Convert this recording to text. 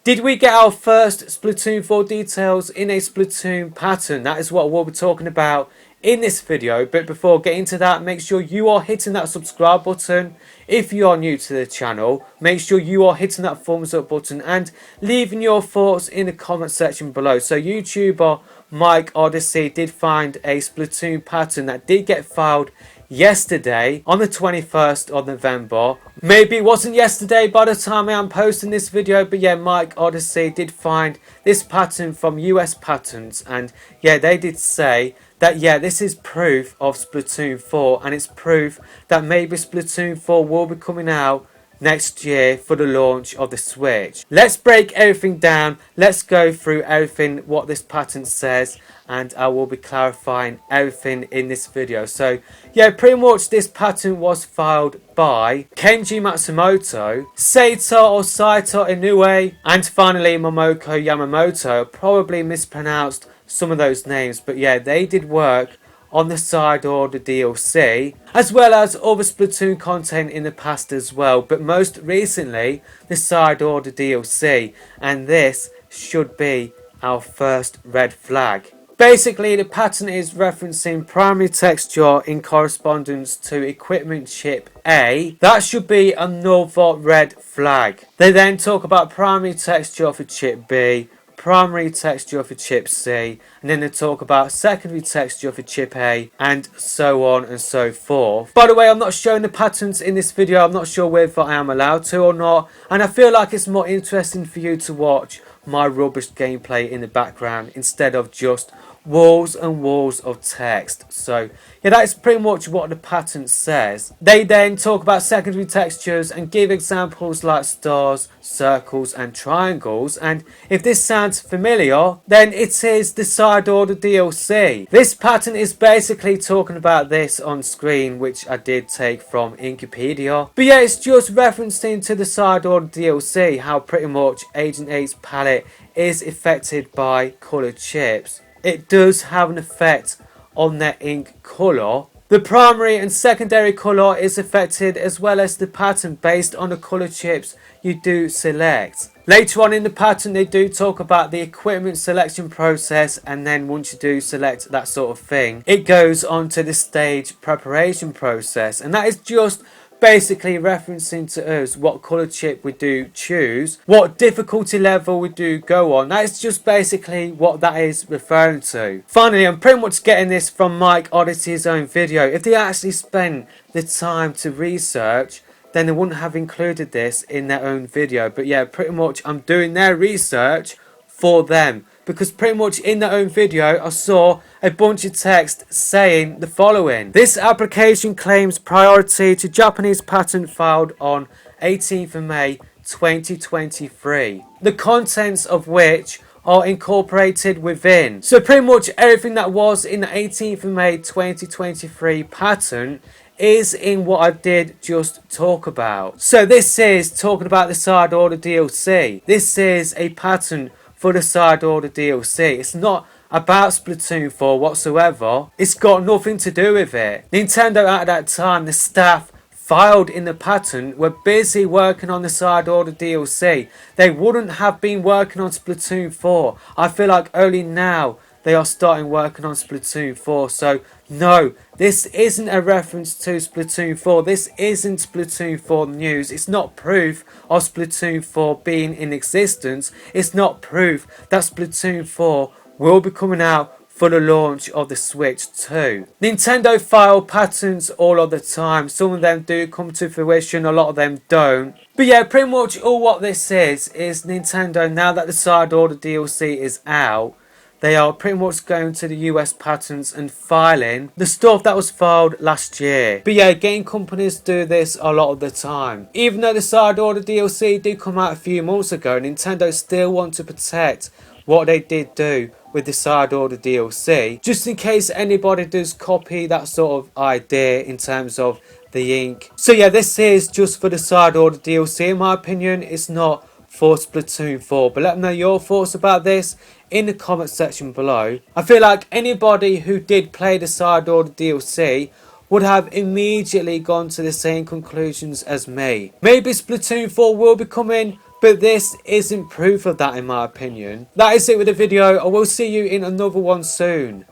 Did we get our first Splatoon 4 details in a Splatoon pattern? That is what we'll be talking about in this video. But before getting to that, make sure you are hitting that subscribe button. If you are new to the channel, make sure you are hitting that thumbs up button and leaving your thoughts in the comment section below. So YouTuber Mike Odyssey did find a Splatoon pattern that did get filed yesterday on the 21st of November. Maybe it wasn't yesterday by the time I am posting this video, but yeah, Mike Odyssey did find this pattern from US Patents, and yeah, they did say that yeah, this is proof of Splatoon 4, and it's proof that maybe Splatoon 4 will be coming out next year for the launch of the Switch. Let's break everything down. Let's go through everything what this patent says, and I will be clarifying everything in this video. So yeah, pretty much this patent was filed by Kenji Matsumoto, Saito Inoue, and finally Momoko Yamamoto. Probably mispronounced some of those names, but yeah, they did work on the side order DLC, as well as other Splatoon content in the past as well, but most recently the side order DLC, and this should be our first red flag. Basically, the pattern is referencing primary texture in correspondence to equipment chip A. That should be another red flag. They then talk about primary texture for chip B, primary texture for chip C, and then they talk about secondary texture for chip A, and so on and so forth. By the way, I'm not showing the patterns in this video. I'm not sure whether I am allowed to or not, and I feel like it's more interesting for you to watch my rubbish gameplay in the background instead of just walls and walls of text. So yeah, that is pretty much what the patent says. They then talk about secondary textures and give examples like stars, circles and triangles, and if this sounds familiar, then it is the side order DLC. This patent is basically talking about this on screen, which I did take from Wikipedia, but yeah, it's just referencing to the side order DLC how pretty much Agent 8's palette is affected by colored chips. It does have an effect on their ink colour. The primary and secondary colour is affected, as well as the pattern based on the colour chips you do select. Later on in the pattern they do talk about the equipment selection process, and then once you do select that sort of thing, it goes on to the stage preparation process, and that is just basically referencing to us what colour chip we do choose, what difficulty level we do go on. That is just basically what that is referring to. Finally, I'm pretty much getting this from Mike Odyssey's own video. If they actually spent the time to research, then they wouldn't have included this in their own video. But yeah, pretty much I'm doing their research for them, because pretty much in their own video I saw a bunch of text saying the following: this application claims priority to Japanese patent filed on 18th of May 2023, the contents of which are incorporated within. So pretty much everything that was in the 18th of May 2023 patent is in what I did just talk about. So this is talking about the side order DLC. This is a patent for the side order DLC. It's not about Splatoon 4 whatsoever. It's got nothing to do with it. Nintendo at that time, the staff filed in the patent, were busy working on the side order DLC. They wouldn't have been working on Splatoon 4. I feel like only now they are starting working on Splatoon 4. So no, this isn't a reference to Splatoon 4. This isn't Splatoon 4 news. It's not proof of Splatoon 4 being in existence. It's not proof that Splatoon 4 will be coming out for the launch of the Switch 2. Nintendo file patents all of the time. Some of them do come to fruition, a lot of them don't. But yeah, pretty much all what this is Nintendo, now that the side order DLC is out, they are pretty much going to the US patents and filing the stuff that was filed last year. But yeah, game companies do this a lot of the time. Even though the side order DLC did come out a few months ago, Nintendo still want to protect what they did do with the side order DLC, just in case anybody does copy that sort of idea in terms of the ink. So yeah, this is just for the side order DLC. In my opinion, it's not for Splatoon 4, but let me know your thoughts about this in the comment section below. I feel like anybody who did play the side order DLC would have immediately gone to the same conclusions as me. Maybe Splatoon 4 will be coming, But this isn't proof of that in my opinion. That is it with the video. I will see you in another one soon.